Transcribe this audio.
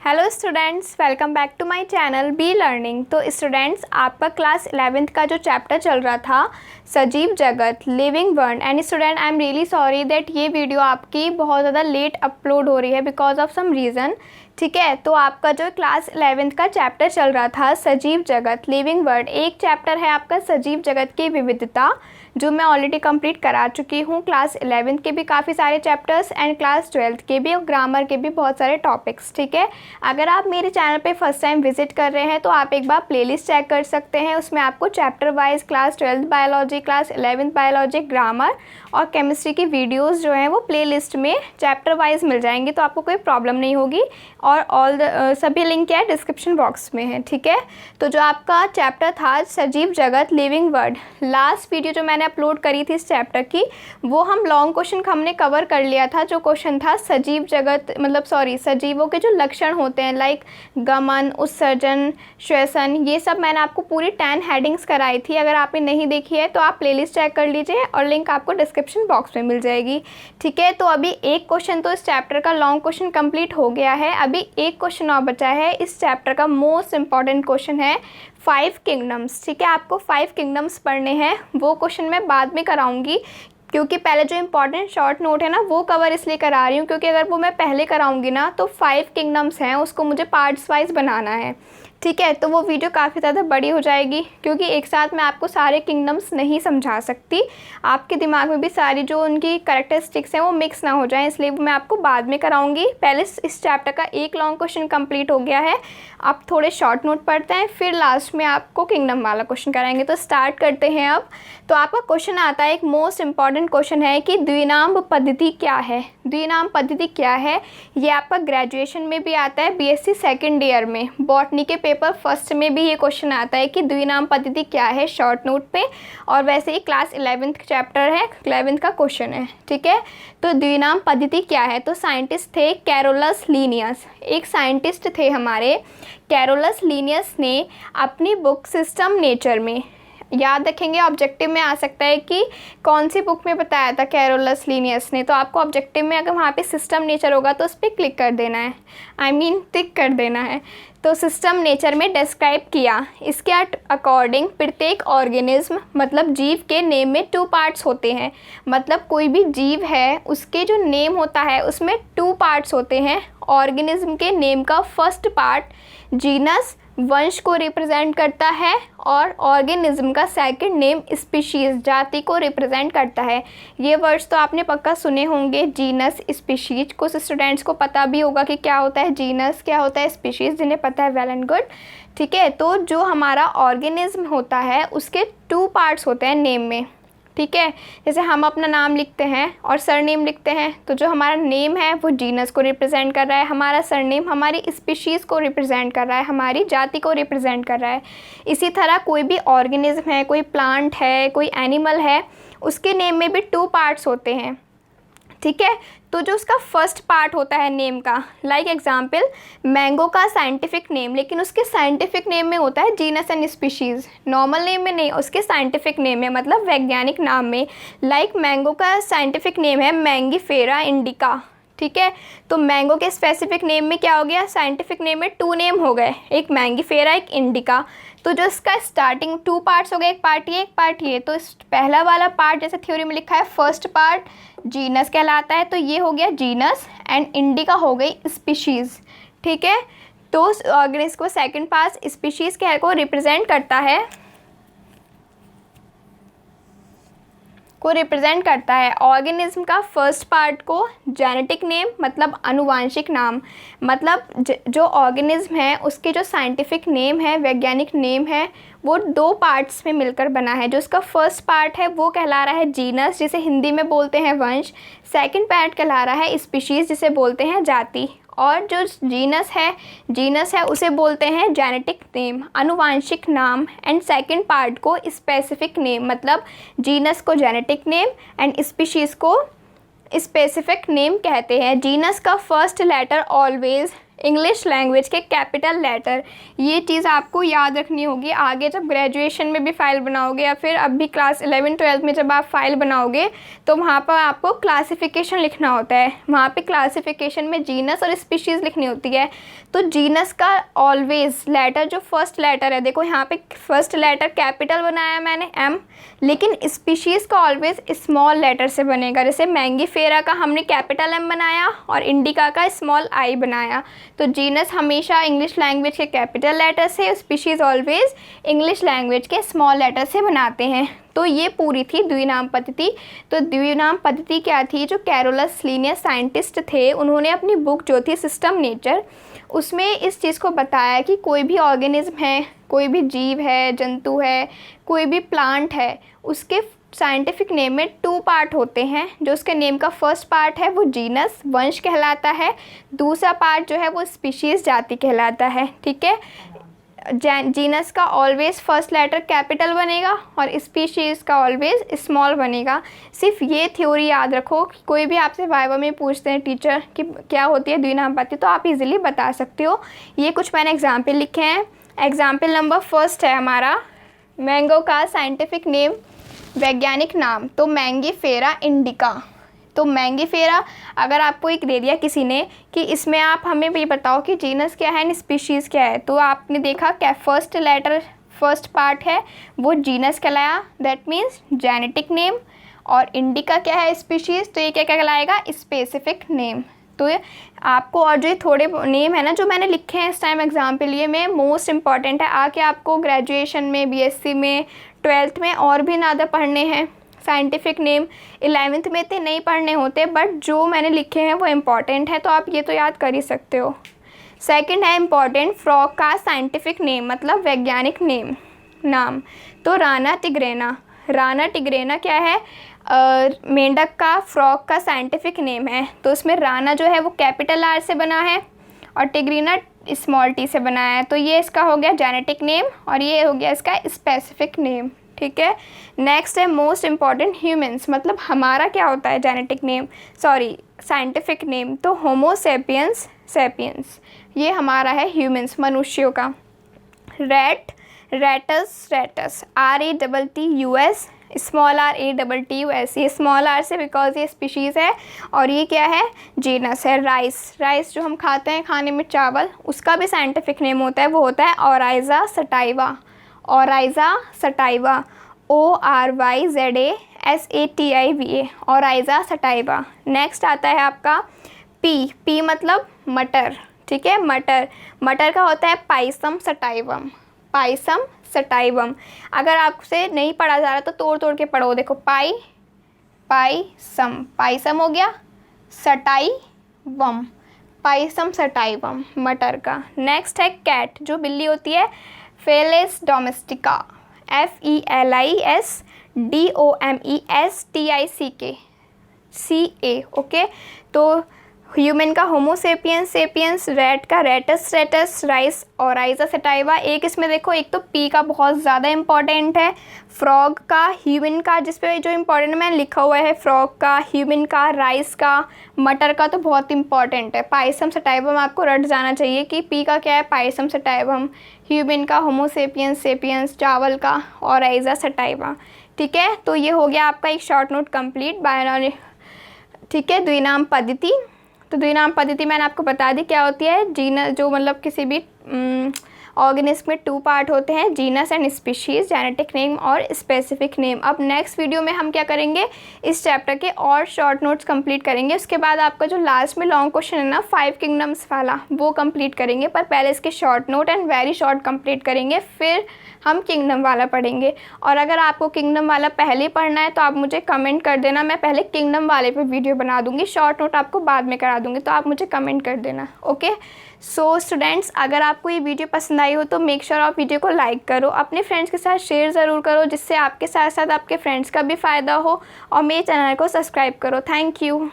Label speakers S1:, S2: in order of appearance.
S1: Hello students, welcome back to my channel B learning. तो students, आपका class 11th का जो चैप्टर चल रहा था सजीव जगत living world, and student I am really sorry that ये वीडियो आपकी बहुत ज़्यादा लेट अपलोड हो रही है बिकॉज ऑफ सम रीज़न। ठीक है, तो आपका जो क्लास 11th का चैप्टर चल रहा था सजीव जगत लिविंग वर्ल्ड, एक चैप्टर है आपका सजीव जगत की विविधता, जो मैं ऑलरेडी कंप्लीट करा चुकी हूँ। क्लास 11th के भी काफ़ी सारे चैप्टर्स एंड क्लास 12th के भी और ग्रामर के भी बहुत सारे टॉपिक्स। ठीक है, अगर आप मेरे चैनल पे फर्स्ट टाइम विजिट कर रहे हैं तो आप एक बार प्लेलिस्ट चेक कर सकते हैं। उसमें आपको chapter wise class 12th biology, class 11th biology, grammar और केमिस्ट्री की वीडियोज़ जो हैं वो प्लेलिस्ट में चैप्टर वाइज मिल जाएंगी, तो आपको कोई प्रॉब्लम नहीं होगी। और सभी लिंक क्या है डिस्क्रिप्शन बॉक्स में है। ठीक है, तो जो आपका चैप्टर था सजीव जगत लिविंग वर्ल्ड, लास्ट वीडियो जो मैंने अपलोड करी थी इस चैप्टर की, वो हम लॉन्ग क्वेश्चन हमने कवर कर लिया था। जो क्वेश्चन था सजीव जगत सजीवों के जो लक्षण होते हैं लाइक गमन, उत्सर्जन, श्वसन, ये सब मैंने आपको पूरी 10 हेडिंग्स कराई थी। अगर आपने नहीं देखी है तो आप प्लेलिस्ट चेक कर लीजिए और लिंक आपको डिस्क्रिप्शन बॉक्स में मिल जाएगी। ठीक है, तो अभी एक क्वेश्चन तो इस चैप्टर का लॉन्ग क्वेश्चन कंप्लीट हो गया है, अभी एक क्वेश्चन और बचा है। इस चैप्टर का मोस्ट इंपॉर्टेंट क्वेश्चन है 5 किंगडम्स। ठीक है, आपको 5 किंगडम्स पढ़ने हैं, वो क्वेश्चन मैं बाद में कराऊंगी, क्योंकि पहले जो इंपॉर्टेंट शॉर्ट नोट है ना वो कवर इसलिए करा रही हूँ क्योंकि अगर वो मैं पहले कराऊंगी ना तो 5 किंगडम्स हैं, उसको मुझे पार्ट्स वाइज बनाना है। ठीक है, तो वो वीडियो काफ़ी ज़्यादा बड़ी हो जाएगी क्योंकि एक साथ मैं आपको सारे किंगडम्स नहीं समझा सकती, आपके दिमाग में भी सारी जो उनकी कैरेक्टरिस्टिक्स हैं वो मिक्स ना हो जाएं, इसलिए मैं आपको बाद में कराऊंगी। पहले इस चैप्टर का एक लॉन्ग क्वेश्चन कंप्लीट हो गया है, आप थोड़े शॉर्ट नोट पढ़ते हैं, फिर लास्ट में आपको किंगडम वाला क्वेश्चन कराएंगे। तो स्टार्ट करते हैं अब। तो आपका क्वेश्चन आता है, एक मोस्ट इंपॉर्टेंट क्वेश्चन है कि द्विनाम पद्धति क्या है। द्विनाम पद्धति क्या है, ये आपका ग्रेजुएशन में भी आता है, बीएससी सेकेंड ईयर में, बॉटनी के पेपर फर्स्ट में भी ये क्वेश्चन आता है कि द्विनाम पद्धति क्या है, शॉर्ट नोट पे। और वैसे ही क्लास 11th चैप्टर है, 11th का क्वेश्चन है। ठीक है, तो द्विनाम पद्धति क्या है, तो साइंटिस्ट थे कैरोलस लीनियस, एक साइंटिस्ट थे हमारे कैरोलस लीनियस ने अपनी बुक सिस्टम नेचर में, याद रखेंगे ऑब्जेक्टिव में आ सकता है कि कौन सी बुक में बताया था कैरोलस लीनियस ने, तो आपको ऑब्जेक्टिव में अगर वहाँ पे सिस्टम नेचर होगा तो उस पर क्लिक कर देना है, टिक कर देना है। तो सिस्टम नेचर में डिस्क्राइब किया, इसके अकॉर्डिंग प्रत्येक ऑर्गेनिज्म मतलब जीव के नेम में 2 पार्ट्स होते हैं, मतलब कोई भी जीव है उसके जो नेम होता है उसमें 2 पार्ट्स होते हैं। ऑर्गेनिज्म के नेम का फर्स्ट पार्ट जीनस वंश को रिप्रेजेंट करता है और ऑर्गेनिज्म का सेकंड नेम स्पीशीज़ जाति को रिप्रेजेंट करता है। ये वर्ड्स तो आपने पक्का सुने होंगे, जीनस, स्पीशीज। कुछ स्टूडेंट्स को पता भी होगा कि क्या होता है जीनस, क्या होता है स्पीशीज़, जिन्हें पता है वेल एंड गुड। ठीक है, तो जो हमारा ऑर्गेनिज्म होता है उसके 2 पार्ट्स होते हैं नेम में। ठीक है, जैसे हम अपना नाम लिखते हैं और सरनेम लिखते हैं, तो जो हमारा नेम है वो जीनस को रिप्रेजेंट कर रहा है, हमारा सरनेम हमारी स्पीशीज़ को रिप्रेजेंट कर रहा है, हमारी जाति को रिप्रेजेंट कर रहा है। इसी तरह कोई भी ऑर्गेनिज्म है, कोई प्लांट है, कोई एनिमल है, उसके नेम में भी 2 पार्ट्स होते हैं। ठीक है, तो जो उसका फर्स्ट पार्ट होता है नेम का, लाइक एग्जांपल मैंगो का साइंटिफिक नेम, लेकिन उसके साइंटिफिक नेम में होता है genus and species, normal name में नहीं, उसके साइंटिफिक नेम में मतलब वैज्ञानिक नाम में। लाइक मैंगो का साइंटिफिक नेम है मैंगीफेरा इंडिका। ठीक है, तो मैंगो के स्पेसिफिक नेम में क्या हो गया, साइंटिफिक नेम में 2 नेम हो गए, एक मैंगीफेरा एक इंडिका। तो जो इसका स्टार्टिंग 2 पार्ट्स हो गए, एक पार्ट ये एक पार्ट ये, तो इस पहला वाला पार्ट जैसे थ्योरी में लिखा है फर्स्ट पार्ट जीनस कहलाता है, तो ये हो गया जीनस एंड इंडिका हो गई स्पीशीज़। ठीक है, तो ऑर्गेनिज्म को सेकंड पार्ट स्पीशीज़ के को रिप्रेजेंट करता है, ऑर्गेनिज्म का फर्स्ट पार्ट को जेनेटिक नेम मतलब अनुवांशिक नाम, मतलब जो ऑर्गेनिज्म है उसके जो साइंटिफिक नेम है, वैज्ञानिक नेम है, वो 2 पार्ट्स में मिलकर बना है। जो उसका फर्स्ट पार्ट है वो कहला रहा है जीनस, जिसे हिंदी में बोलते हैं वंश, सेकंड पार्ट कहला रहा है स्पीशीज़, जिसे बोलते हैं जाति, और जो जीनस है उसे बोलते हैं जेनेटिक नेम अनुवांशिक नाम, एंड सेकंड पार्ट को स्पेसिफिक नेम, मतलब जीनस को जेनेटिक नेम एंड स्पीशीज़ को स्पेसिफिक नेम कहते हैं। जीनस का first letter always English language के कैपिटल लेटर। ये चीज़ आपको याद रखनी होगी आगे जब ग्रेजुएशन में भी फ़ाइल बनाओगे या फिर अभी क्लास 11-12 में जब आप फाइल बनाओगे तो वहाँ पर आपको क्लासिफिकेशन लिखना होता है। वहाँ पे क्लासिफिकेशन में जीनस और स्पीशीज़ लिखनी होती है। तो जीनस का ऑलवेज लेटर जो फर्स्ट लेटर है, देखो यहाँ पे फर्स्ट लेटर कैपिटल बनाया मैंने M, लेकिन स्पीशीज़ का ऑलवेज स्मॉल लेटर से बनेगा। जैसे मैंगीफेरा का हमने कैपिटल M बनाया और इंडिका का स्मॉल I बनाया। तो जीनस हमेशा इंग्लिश लैंग्वेज के कैपिटल लेटर से, स्पीशीज़ ऑलवेज इंग्लिश लैंग्वेज के स्मॉल लेटर से बनाते हैं। तो ये पूरी थी द्विनाम पद्धति। तो द्विनाम पद्धति क्या थी? जो कैरोलस लिनियस साइंटिस्ट थे उन्होंने अपनी बुक जो थी सिस्टम नेचर, उसमें इस चीज़ को बताया कि कोई भी ऑर्गेनिज्म है, कोई भी जीव है, जंतु है, कोई भी प्लांट है, उसके साइंटिफिक नेम में 2 पार्ट होते हैं। जो उसके नेम का फर्स्ट पार्ट है वो जीनस वंश कहलाता है, दूसरा पार्ट जो है वो स्पीशीज़ जाति कहलाता है। ठीक है, जीनस का ऑलवेज फर्स्ट लेटर कैपिटल बनेगा और स्पीशीज़ का ऑलवेज स्मॉल बनेगा। सिर्फ ये थ्योरी याद रखो कि कोई भी आपसे वाइवा में पूछते हैं टीचर कि क्या होती है द्विनाम पद्धति, तो आप इजीली बता सकते हो। ये कुछ मैंने एग्जाम्पल लिखे हैं। एग्जाम्पल नंबर फर्स्ट है हमारा मैंगो का साइंटिफिक नेम, वैज्ञानिक नाम, तो मैंगीफेरा इंडिका। तो मैंगीफेरा अगर आपको एक दे दिया किसी ने कि इसमें आप हमें भी बताओ कि जीनस क्या है एंड स्पीशीज़ क्या है, तो आपने देखा क्या फर्स्ट लेटर फर्स्ट पार्ट है वो जीनस कहलाया, दैट मीन्स जेनेटिक नेम। और इंडिका क्या है स्पीशीज़, तो ये क्या कहलाएगा स्पेसिफिक नेम। तो ये आपको और जो थोड़े नेम है ना जो मैंने लिखे हैं इस टाइम एग्जाम के लिए में मोस्ट इम्पॉर्टेंट है, आके आपको ग्रेजुएशन में, BSc में, 12th में और भी ज़्यादा पढ़ने हैं। साइंटिफिक नेम 11th में तो नहीं पढ़ने होते, बट जो मैंने लिखे हैं वो इम्पॉर्टेंट है, तो आप ये तो याद कर ही सकते हो। सेकंड है इम्पॉर्टेंट फ्रॉग का साइंटिफिक नेम, मतलब वैज्ञानिक नाम, तो राना टिग्रेना। राना टिग्रेना क्या है? मेंढक का फ्रॉग का साइंटिफिक नेम है। तो उसमें राना जो है वो कैपिटल R से बना है और टिग्रीना स्मॉल t से बना है। तो ये इसका हो गया जेनेटिक नेम और ये हो गया इसका स्पेसिफिक नेम। ठीक है, नेक्स्ट है मोस्ट इम्पॉर्टेंट ह्यूमंस, मतलब हमारा क्या होता है genetic name, sorry scientific name, तो होमो सेपियंस सेपियंस, ये हमारा है ह्यूमंस, मनुष्यों का। रेटस RATTUS, स्मॉल RATTUS, ये स्मॉल R से बिकॉज ये स्पीशीज़ है और ये क्या है जीनस है। राइस जो हम खाते हैं खाने में चावल, उसका भी साइंटिफिक नेम होता है, वो होता है Oryza sativa. Oryza sativa, ORYZASATIVA, Oryza sativa. Next आता है आपका पी मतलब मटर। ठीक है, मटर का होता है पाइसम सटाइवम, पाइसम सटाइवम। अगर आपसे नहीं पढ़ा जा रहा तो तोड़ के पढ़ो, देखो पाइसम हो गया, सटाइवम, पाइसम सटाइवम मटर का। नेक्स्ट है कैट, जो बिल्ली होती है, फेलिस डोमेस्टिका, FELISDOMESTICA। ओके, तो ह्यूमन का होमो सेपियंस, रेट का रेटस, राइस ओराइज़ा सटाइवा। एक इसमें देखो, एक तो पी का बहुत ज़्यादा इंपॉर्टेंट है, फ्रॉग का, ह्यूमन का, जिस पे जो इंपॉर्टेंट मैंने लिखा हुआ है फ्रॉग का, ह्यूमन का, राइस का, मटर का तो बहुत इंपॉर्टेंट है। पाइसम सटाइवम आपको रट जाना चाहिए कि पी का क्या है, पाइसम सटाइवम, ह्यूमन का होमो सेपियंस, चावल का ओराइज़ा सटाइवा। ठीक है, तो ये हो गया आपका एक शॉर्ट नोट कंप्लीट बायोलॉजी। ठीक है, द्विनाम पद्धति। तो द्विनाम पद्धति मैंने आपको बता दी क्या होती है। जीनस जो मतलब किसी भी ऑर्गेनिज्म में 2 पार्ट होते हैं, genus and species, genetic name और स्पेसिफिक नेम। अब नेक्स्ट वीडियो में हम क्या करेंगे, इस चैप्टर के और शॉर्ट नोट्स कंप्लीट करेंगे। उसके बाद आपका जो लास्ट में लॉन्ग क्वेश्चन है ना 5 किंगडम्स वाला, वो कंप्लीट करेंगे, पर पहले इसके short note and very short complete करेंगे, फिर हम किंगडम वाला पढ़ेंगे। और अगर आपको किंगडम वाला पहले पढ़ना है तो आप मुझे कमेंट कर देना, मैं पहले किंगडम वाले पे वीडियो बना दूंगी, शॉर्ट नोट आपको बाद में करा दूंगी, तो आप मुझे कमेंट कर देना। ओके, सो स्टूडेंट्स, अगर आपको ये वीडियो पसंद आई हो तो मेक श्योर आप वीडियो को लाइक करो, अपने फ्रेंड्स के साथ शेयर ज़रूर करो, जिससे आपके साथ साथ आपके फ्रेंड्स का भी फ़ायदा हो, और मेरे चैनल को सब्सक्राइब करो। Thank you.